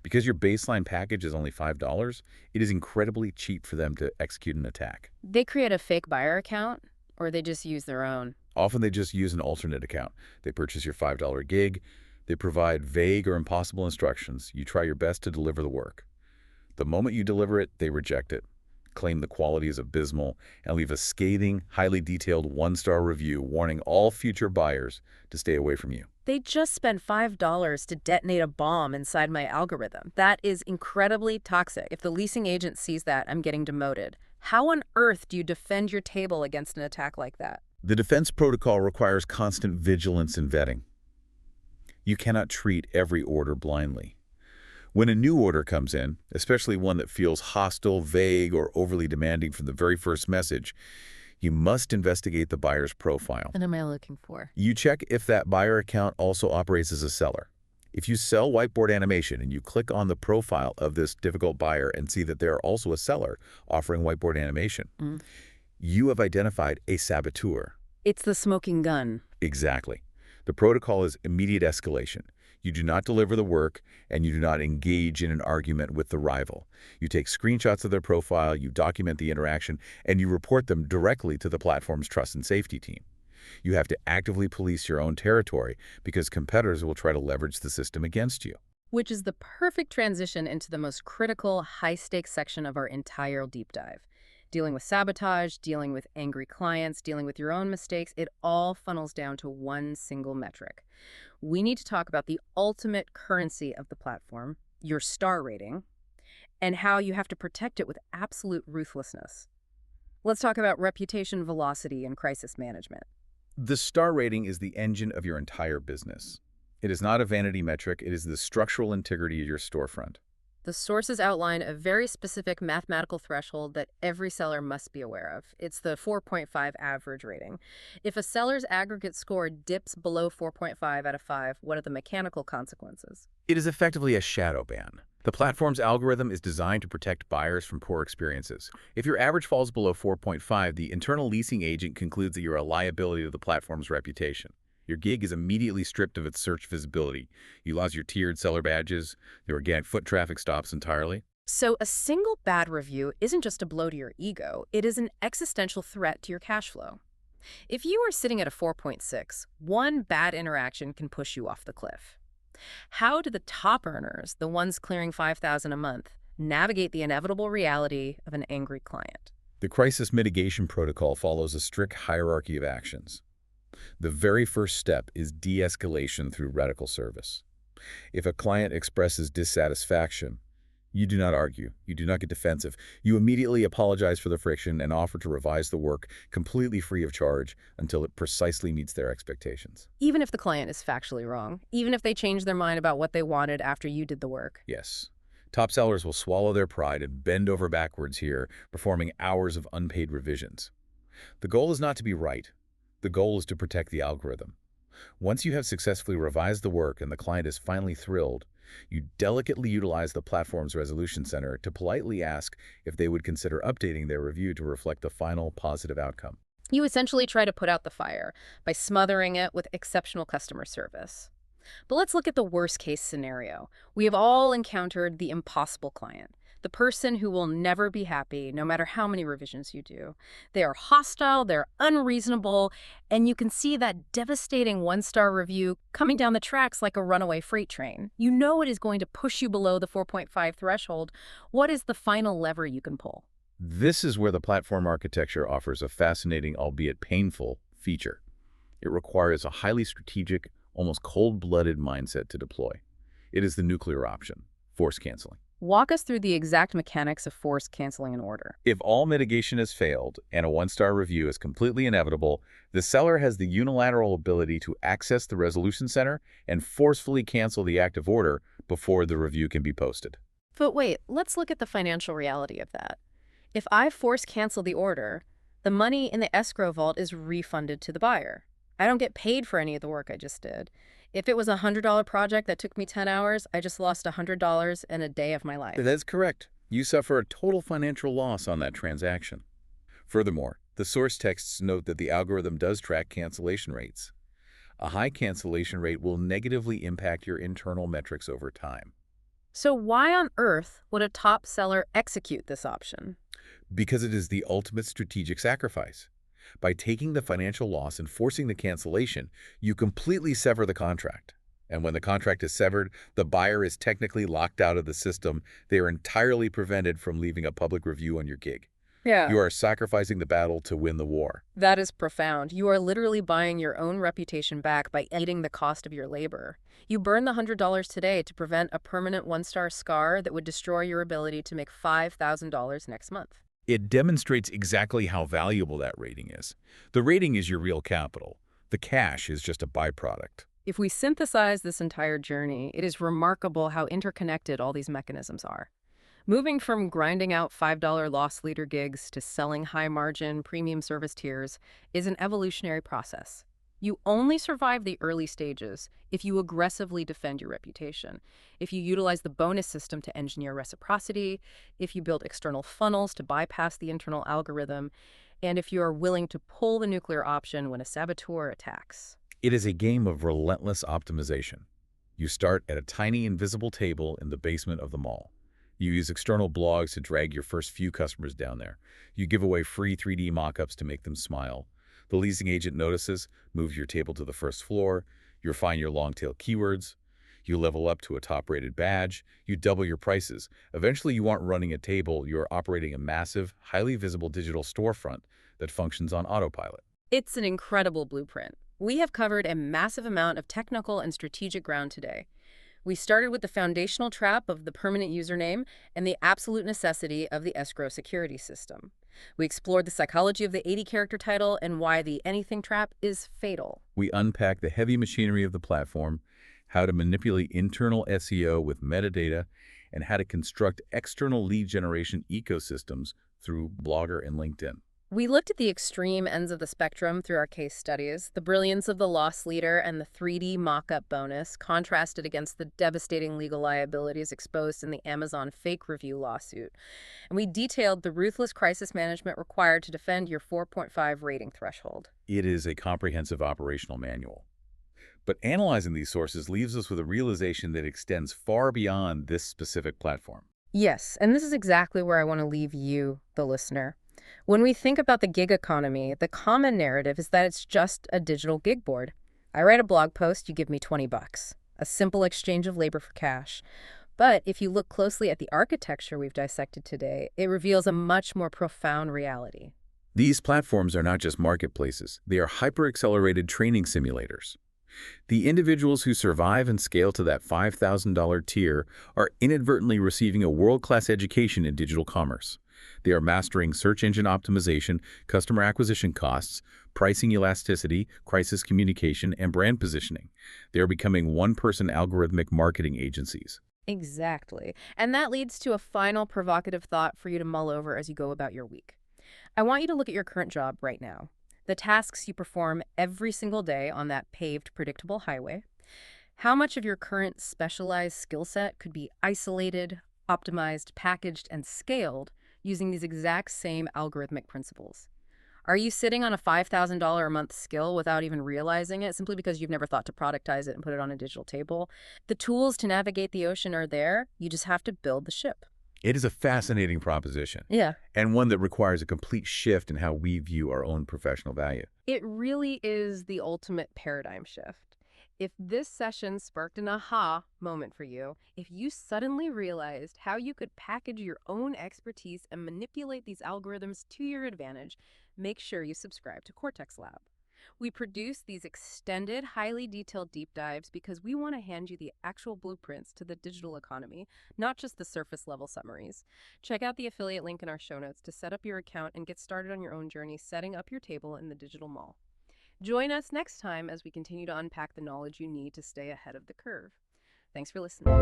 Because your baseline package is only $5, it is incredibly cheap for them to execute an attack. They create a fake buyer account, or they just use their own? Often they just use an alternate account. They purchase your $5 gig. They provide vague or impossible instructions. You try your best to deliver the work. The moment you deliver it, they reject it, claim the quality is abysmal, and leave a scathing, highly detailed 1-star review warning all future buyers to stay away from you. They just spent $5 to detonate a bomb inside my algorithm. That is incredibly toxic. If the leasing agent sees that, I'm getting demoted. How on earth do you defend your table against an attack like that? The defense protocol requires constant vigilance and vetting. You cannot treat every order blindly. When a new order comes in, especially one that feels hostile, vague, or overly demanding from the very first message, you must investigate the buyer's profile. What am I looking for? You check if that buyer account also operates as a seller. If you sell whiteboard animation and you click on the profile of this difficult buyer and see that they are also a seller offering whiteboard animation, you have identified a saboteur. It's the smoking gun. Exactly. The protocol is immediate escalation. You do not deliver the work, and you do not engage in an argument with the rival. You take screenshots of their profile, you document the interaction, and you report them directly to the platform's trust and safety team. You have to actively police your own territory because competitors will try to leverage the system against you. Which is the perfect transition into the most critical, high-stakes section of our entire deep dive. Dealing with sabotage, dealing with angry clients, dealing with your own mistakes, it all funnels down to one single metric. We need to talk about the ultimate currency of the platform, your star rating, and how you have to protect it with absolute ruthlessness. Let's talk about reputation velocity and crisis management. The star rating is the engine of your entire business. It is not a vanity metric, it is the structural integrity of your storefront. The sources outline a very specific mathematical threshold that every seller must be aware of. It's the 4.5 average rating. If a seller's aggregate score dips below 4.5 out of 5, what are the mechanical consequences? It is effectively a shadow ban. The platform's algorithm is designed to protect buyers from poor experiences. If your average falls below 4.5, the internal leasing agent concludes that you're a liability to the platform's reputation. Your gig is immediately stripped of its search visibility. You lose your tiered seller badges, the organic foot traffic stops entirely. So a single bad review isn't just a blow to your ego, it is an existential threat to your cash flow. If you are sitting at a 4.6, one bad interaction can push you off the cliff. How do the top earners, the ones clearing $5,000 a month, navigate the inevitable reality of an angry client? The crisis mitigation protocol follows a strict hierarchy of actions. The very first step is de-escalation through radical service. If a client expresses dissatisfaction, you do not argue, you do not get defensive. You immediately apologize for the friction and offer to revise the work completely free of charge until it precisely meets their expectations. Even if the client is factually wrong, even if they change their mind about what they wanted after you did the work. Yes. Top sellers will swallow their pride and bend over backwards here, performing hours of unpaid revisions. The goal is not to be right. The goal is to protect the algorithm. Once you have successfully revised the work and the client is finally thrilled, you delicately utilize the platform's resolution center to politely ask if they would consider updating their review to reflect the final positive outcome. You essentially try to put out the fire by smothering it with exceptional customer service. But let's look at the worst-case scenario. We have all encountered the impossible client, the person who will never be happy no matter how many revisions you do. They are hostile, they're unreasonable, and you can see that devastating one-star review coming down the tracks like a runaway freight train. You know it is going to push you below the 4.5 threshold. What is the final lever you can pull? This is where the platform architecture offers a fascinating, albeit painful, feature. It requires a highly strategic, almost cold-blooded mindset to deploy. It is the nuclear option, force canceling. Walk us through the exact mechanics of force canceling an order. If all mitigation has failed and a one-star review is completely inevitable, the seller has the unilateral ability to access the resolution center and forcefully cancel the active order before the review can be posted. But wait, let's look at the financial reality of that. If I force cancel the order, the money in the escrow vault is refunded to the buyer. I don't get paid for any of the work I just did. If it was a $100 project that took me 10 hours, I just lost $100 in a day of my life. That's correct. You suffer a total financial loss on that transaction. Furthermore, the source texts note that the algorithm does track cancellation rates. A high cancellation rate will negatively impact your internal metrics over time. So why on earth would a top seller execute this option? Because it is the ultimate strategic sacrifice. By taking the financial loss and forcing the cancellation, you completely sever the contract. And when the contract is severed, the buyer is technically locked out of the system. They are entirely prevented from leaving a public review on your gig. Yeah. You are sacrificing the battle to win the war. That is profound. You are literally buying your own reputation back by eating the cost of your labor. You burn the $100 today to prevent a permanent one-star scar that would destroy your ability to make $5,000 next month. It demonstrates exactly how valuable that rating is. The rating is your real capital. The cash is just a byproduct. If we synthesize this entire journey, it is remarkable how interconnected all these mechanisms are. Moving from grinding out $5 loss leader gigs to selling high-margin premium service tiers is an evolutionary process. You only survive the early stages if you aggressively defend your reputation, if you utilize the bonus system to engineer reciprocity, if you build external funnels to bypass the internal algorithm, and if you are willing to pull the nuclear option when a saboteur attacks. It is a game of relentless optimization. You start at a tiny invisible table in the basement of the mall. You use external blogs to drag your first few customers down there. You give away free 3D mock-ups to make them smile. The leasing agent notices, moves your table to the first floor. You refine your long-tail keywords. You level up to a top-rated badge. You double your prices. Eventually, you aren't running a table. You're operating a massive, highly visible digital storefront that functions on autopilot. It's an incredible blueprint. We have covered a massive amount of technical and strategic ground today. We started with the foundational trap of the permanent username and the absolute necessity of the escrow security system. We explored the psychology of the 80-character title and why the anything trap is fatal. We unpack the heavy machinery of the platform, how to manipulate internal SEO with metadata, and how to construct external lead generation ecosystems through Blogger and LinkedIn. We looked at the extreme ends of the spectrum through our case studies, the brilliance of the loss leader and the 3D mock-up bonus contrasted against the devastating legal liabilities exposed in the Amazon fake review lawsuit. And we detailed the ruthless crisis management required to defend your 4.5 rating threshold. It is a comprehensive operational manual. But analyzing these sources leaves us with a realization that extends far beyond this specific platform. Yes, and this is exactly where I want to leave you, the listener. When we think about the gig economy, the common narrative is that it's just a digital gig board. I write a blog post, you give me $20. A simple exchange of labor for cash. But if you look closely at the architecture we've dissected today, it reveals a much more profound reality. These platforms are not just marketplaces. They are hyper-accelerated training simulators. The individuals who survive and scale to that $5,000 tier are inadvertently receiving a world-class education in digital commerce. They are mastering search engine optimization, customer acquisition costs, pricing elasticity, crisis communication, and brand positioning. They are becoming one-person algorithmic marketing agencies. Exactly. And that leads to a final provocative thought for you to mull over as you go about your week. I want you to look at your current job right now. The tasks you perform every single day on that paved, predictable highway. How much of your current specialized skill set could be isolated, optimized, packaged, and scaled using these exact same algorithmic principles? Are you sitting on a $5,000 a month skill without even realizing it simply because you've never thought to productize it and put it on a digital table? The tools to navigate the ocean are there. You just have to build the ship. It is a fascinating proposition. Yeah. And one that requires a complete shift in how we view our own professional value. It really is the ultimate paradigm shift. If this session sparked an aha moment for you, if you suddenly realized how you could package your own expertise and manipulate these algorithms to your advantage, make sure you subscribe to Cortex Lab. We produce these extended, highly detailed deep dives because we want to hand you the actual blueprints to the digital economy, not just the surface-level summaries. Check out the affiliate link in our show notes to set up your account and get started on your own journey setting up your table in the digital mall. Join us next time as we continue to unpack the knowledge you need to stay ahead of the curve. Thanks for listening.